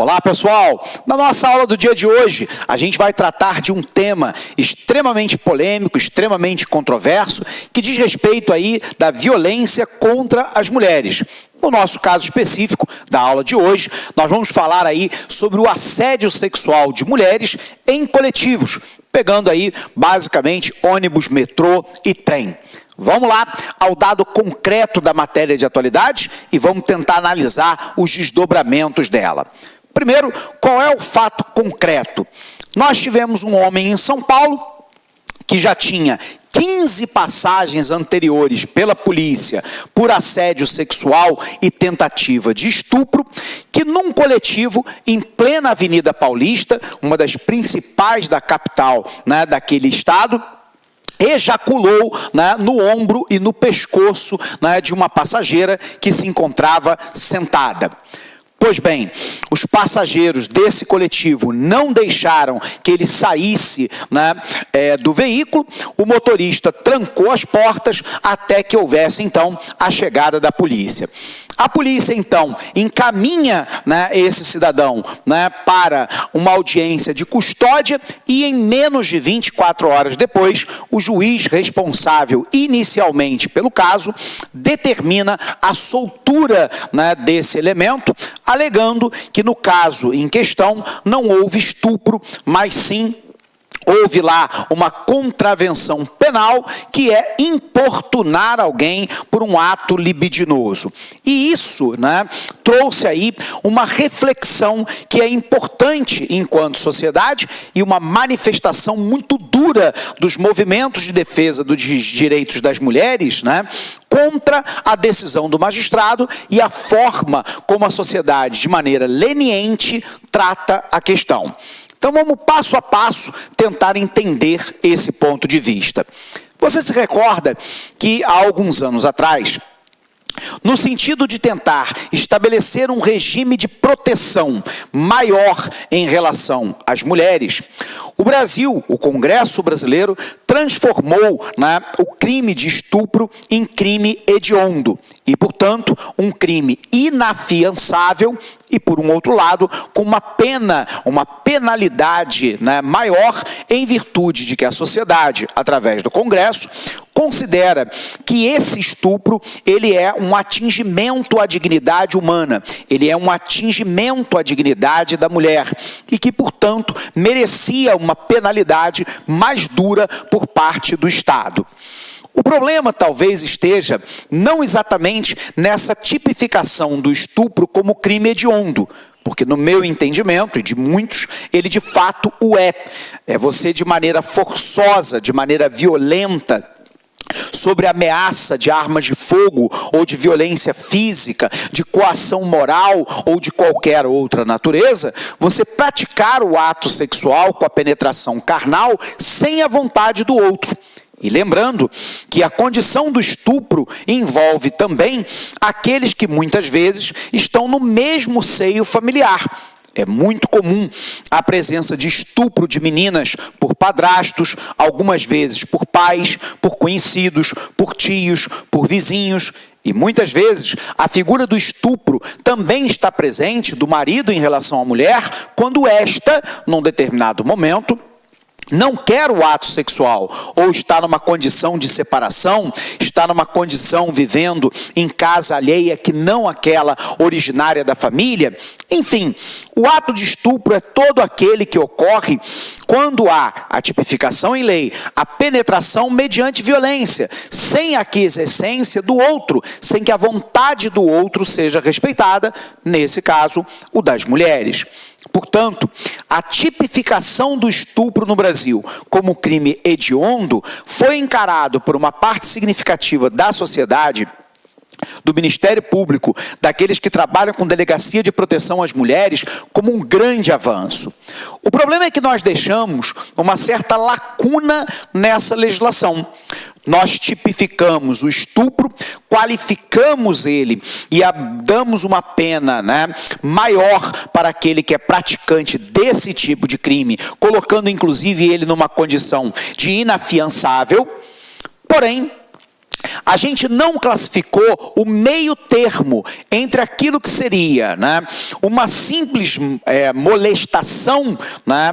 Olá pessoal, na nossa aula do dia de hoje a gente vai tratar de um tema extremamente polêmico, extremamente controverso, que diz respeito aí da violência contra as mulheres. No nosso caso específico da aula de hoje, nós vamos falar aí sobre o assédio sexual de mulheres em coletivos, pegando aí basicamente ônibus, metrô e trem. Vamos lá ao dado concreto da matéria de atualidade e vamos tentar analisar os desdobramentos dela. Primeiro, qual é o fato concreto? Nós tivemos um homem em São Paulo que já tinha 15 passagens anteriores pela polícia por assédio sexual e tentativa de estupro, que num coletivo em plena Avenida Paulista, uma das principais da capital, daquele estado, ejaculou no ombro e no pescoço de uma passageira que se encontrava sentada. Pois bem, os passageiros desse coletivo não deixaram que ele saísse do veículo, o motorista trancou as portas até que houvesse então a chegada da polícia. A polícia então encaminha esse cidadão para uma audiência de custódia e em menos de 24 horas depois, o juiz responsável inicialmente pelo caso determina a soltura desse elemento, alegando que no caso em questão não houve estupro, mas sim houve lá uma contravenção penal, que é importunar alguém por um ato libidinoso. E isso trouxe aí uma reflexão que é importante enquanto sociedade e uma manifestação muito dura dos movimentos de defesa dos direitos das mulheres, contra a decisão do magistrado e a forma como a sociedade, de maneira leniente, trata a questão. Então vamos passo a passo tentar entender esse ponto de vista. Você se recorda que há alguns anos atrás, no sentido de tentar estabelecer um regime de proteção maior em relação às mulheres, o Brasil, o Congresso brasileiro, transformou o crime de estupro em crime hediondo e, portanto, um crime inafiançável e, por um outro lado, com uma penalidade maior em virtude de que a sociedade, através do Congresso, considera que esse estupro ele é um atingimento à dignidade humana, ele é um atingimento à dignidade da mulher e que, portanto, merecia uma penalidade mais dura por parte do Estado. O problema talvez esteja não exatamente nessa tipificação do estupro como crime hediondo, porque no meu entendimento, e de muitos, ele de fato o é. É você de maneira forçosa, de maneira violenta, sobre ameaça de armas de fogo ou de violência física, de coação moral ou de qualquer outra natureza, você praticar o ato sexual com a penetração carnal sem a vontade do outro. E lembrando que a condição do estupro envolve também aqueles que muitas vezes estão no mesmo seio familiar. É muito comum a presença de estupro de meninas por padrastos, algumas vezes por pais, por conhecidos, por tios, por vizinhos. E muitas vezes a figura do estupro também está presente do marido em relação à mulher, quando esta, num determinado momento, não quer o ato sexual, ou está numa condição de separação, está numa condição vivendo em casa alheia que não aquela originária da família. Enfim, o ato de estupro é todo aquele que ocorre quando há a tipificação em lei, a penetração mediante violência, sem a aquiescência do outro, sem que a vontade do outro seja respeitada, nesse caso, o das mulheres. Portanto, a tipificação do estupro no Brasil como crime hediondo foi encarado por uma parte significativa da sociedade, do Ministério Público, daqueles que trabalham com delegacia de proteção às mulheres, como um grande avanço. O problema é que nós deixamos uma certa lacuna nessa legislação. Nós tipificamos o estupro, qualificamos ele e damos uma pena maior para aquele que é praticante desse tipo de crime, colocando inclusive ele numa condição de inafiançável. Porém, a gente não classificou o meio termo entre aquilo que seria, né, uma simples molestação, né,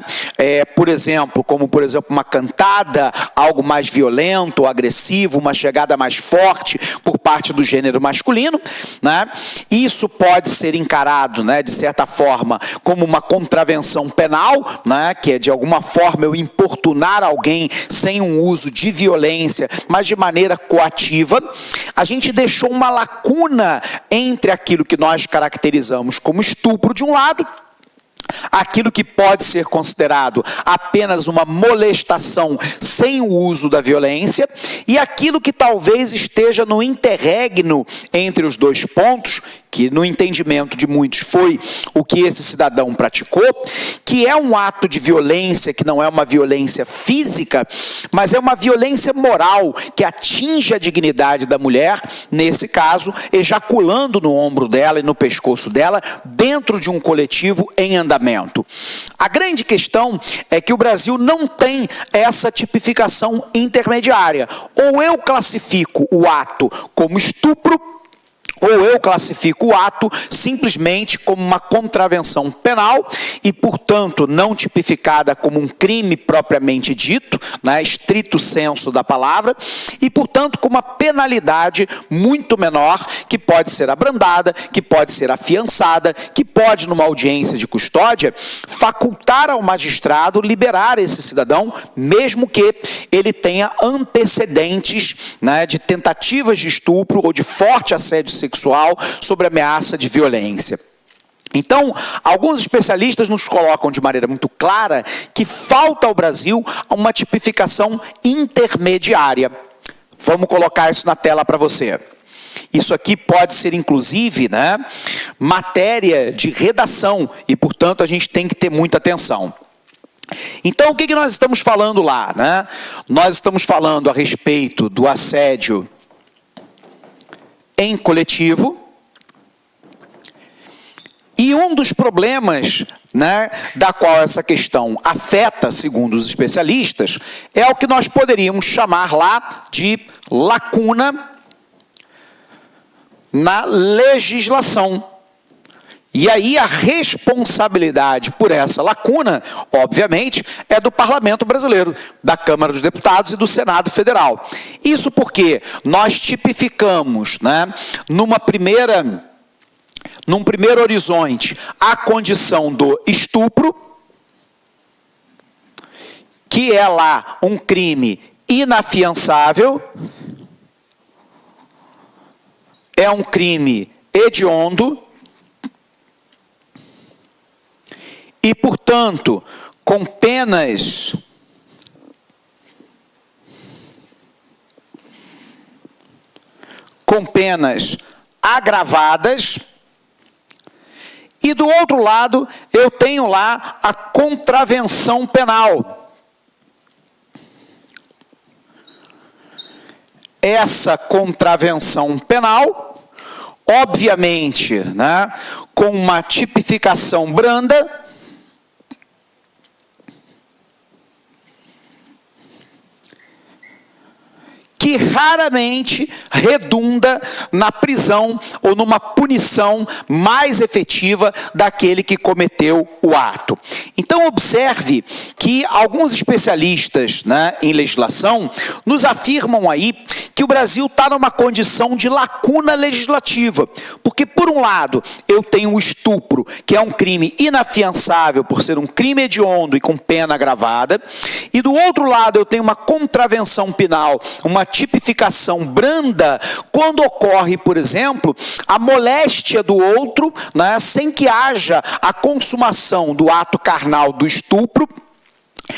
por exemplo, como por exemplo uma cantada, algo mais violento, ou agressivo, uma chegada mais forte por parte do gênero masculino, né, isso pode ser encarado, né, de certa forma como uma contravenção penal, né, que é de alguma forma eu importunar alguém sem um uso de violência, mas de maneira coativa. A gente deixou uma lacuna entre aquilo que nós caracterizamos como estupro de um lado, aquilo que pode ser considerado apenas uma molestação sem o uso da violência, e aquilo que talvez esteja no interregno entre os dois pontos, que no entendimento de muitos foi o que esse cidadão praticou, que é um ato de violência que não é uma violência física, mas é uma violência moral que atinge a dignidade da mulher, nesse caso, ejaculando no ombro dela e no pescoço dela, dentro de um coletivo em andamento. A grande questão é que o Brasil não tem essa tipificação intermediária. Ou eu classifico o ato como estupro, ou eu classifico o ato simplesmente como uma contravenção penal e, portanto, não tipificada como um crime propriamente dito, né, estrito senso da palavra, e, portanto, com uma penalidade muito menor, que pode ser abrandada, que pode ser afiançada, que pode, numa audiência de custódia, facultar ao magistrado liberar esse cidadão, mesmo que ele tenha antecedentes, né, de tentativas de estupro ou de forte assédio sexual sobre ameaça de violência. Então, alguns especialistas nos colocam de maneira muito clara que falta ao Brasil uma tipificação intermediária. Vamos colocar isso na tela para você. Isso aqui pode ser, inclusive, né, matéria de redação e, portanto, a gente tem que ter muita atenção. Então, o que nós estamos falando lá, né? Nós estamos falando a respeito do assédio em coletivo, e um dos problemas, né, da qual essa questão afeta, segundo os especialistas, é o que nós poderíamos chamar lá de lacuna na legislação. E aí a responsabilidade por essa lacuna, obviamente, é do Parlamento brasileiro, da Câmara dos Deputados e do Senado Federal. Isso porque nós tipificamos, né, num primeiro horizonte, a condição do estupro, que é lá um crime inafiançável, é um crime hediondo, e, portanto, com penas agravadas, e do outro lado eu tenho lá a contravenção penal. Essa contravenção penal, obviamente, né, com uma tipificação branda, que raramente redunda na prisão ou numa punição mais efetiva daquele que cometeu o ato. Então, observe que alguns especialistas, né, em legislação nos afirmam aí que o Brasil está numa condição de lacuna legislativa, porque, por um lado, eu tenho o estupro, que é um crime inafiançável por ser um crime hediondo e com pena agravada, e do outro lado eu tenho uma contravenção penal, uma tipificação branda, quando ocorre, por exemplo, a moléstia do outro, né, sem que haja a consumação do ato carnal do estupro,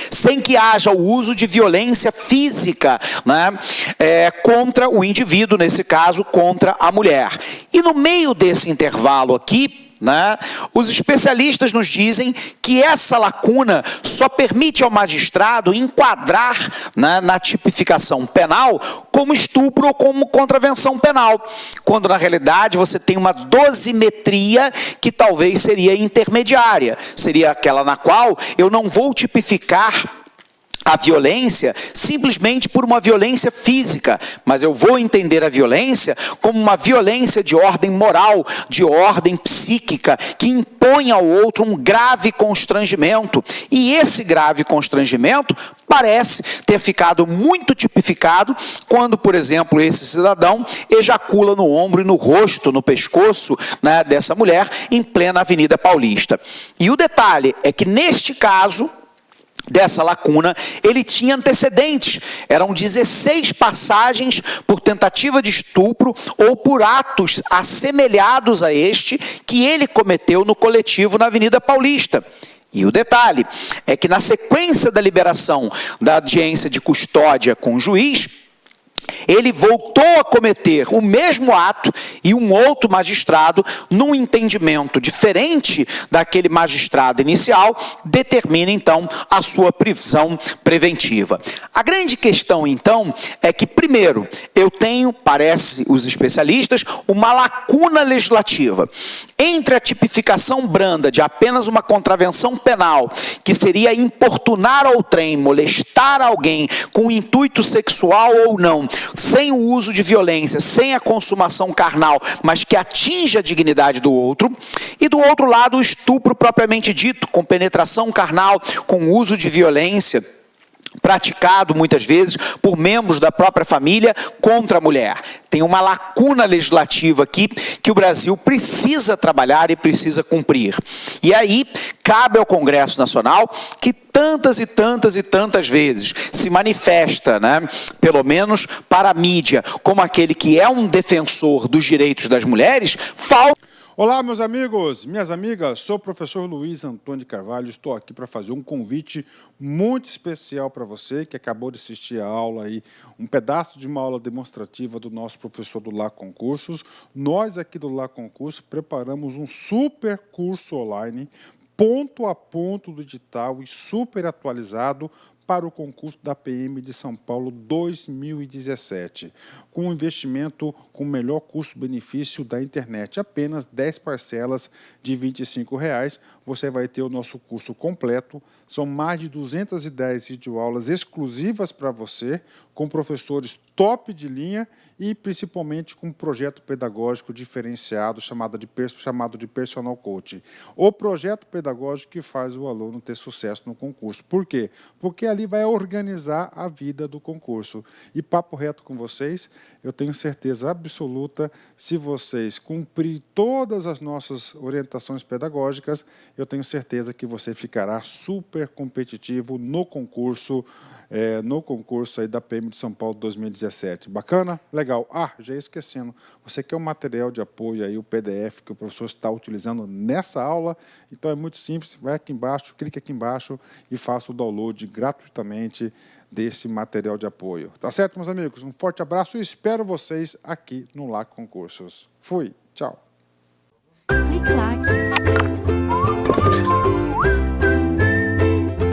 sem que haja o uso de violência física, né, contra o indivíduo, nesse caso, contra a mulher. E no meio desse intervalo aqui, né, os especialistas nos dizem que essa lacuna só permite ao magistrado enquadrar, né, na tipificação penal como estupro ou como contravenção penal, quando na realidade você tem uma dosimetria que talvez seria intermediária, seria aquela na qual eu não vou tipificar a violência simplesmente por uma violência física, mas eu vou entender a violência como uma violência de ordem moral, de ordem psíquica, que impõe ao outro um grave constrangimento. E esse grave constrangimento parece ter ficado muito tipificado quando, por exemplo, esse cidadão ejacula no ombro e no rosto, no pescoço, né, dessa mulher em plena Avenida Paulista. E o detalhe é que, neste caso dessa lacuna, ele tinha antecedentes. Eram 16 passagens por tentativa de estupro ou por atos assemelhados a este que ele cometeu no coletivo na Avenida Paulista. E o detalhe é que, na sequência da liberação da audiência de custódia com o juiz, ele voltou a cometer o mesmo ato e um outro magistrado, num entendimento diferente daquele magistrado inicial, determina, então, a sua prisão preventiva. A grande questão, então, é que, primeiro, eu tenho, parece os especialistas, uma lacuna legislativa entre a tipificação branda de apenas uma contravenção penal, que seria importunar outrem, molestar alguém com intuito sexual ou não, sem o uso de violência, sem a consumação carnal, mas que atinja a dignidade do outro, e do outro lado o estupro propriamente dito, com penetração carnal, com uso de violência, praticado muitas vezes por membros da própria família contra a mulher. Tem uma lacuna legislativa aqui que o Brasil precisa trabalhar e precisa cumprir. E aí cabe ao Congresso Nacional, que tantas e tantas vezes se manifesta, né, pelo menos para a mídia, como aquele que é um defensor dos direitos das mulheres, Olá, meus amigos, minhas amigas, sou o professor Luiz Antônio de Carvalho, estou aqui para fazer um convite muito especial para você que acabou de assistir a aula aí, um pedaço de uma aula demonstrativa do nosso professor do Lá Concursos. Nós aqui do Lá Concurso preparamos um super curso online, ponto a ponto do edital e super atualizado para o concurso da PM de São Paulo 2017, com um investimento com o melhor custo-benefício da internet, apenas 10 parcelas de R$ 25,00, você vai ter o nosso curso completo, são mais de 210 videoaulas exclusivas para você, com professores top de linha e principalmente com um projeto pedagógico diferenciado chamado de Personal Coach. O projeto pedagógico que faz o aluno ter sucesso no concurso. Por quê? Porque ali vai organizar a vida do concurso. E papo reto com vocês, eu tenho certeza absoluta, se vocês cumprirem todas as nossas orientações pedagógicas, eu tenho certeza que você ficará super competitivo no concurso aí da PM de São Paulo 2017. Bacana? Legal. Ah, já ia esquecendo, você quer um material de apoio aí, o PDF que o professor está utilizando nessa aula? Então é muito simples, vai aqui embaixo, clique aqui embaixo e faça o download gratuitamente desse material de apoio. Tá certo, meus amigos? Um forte abraço e espero vocês aqui no Lá Concursos. Fui, tchau.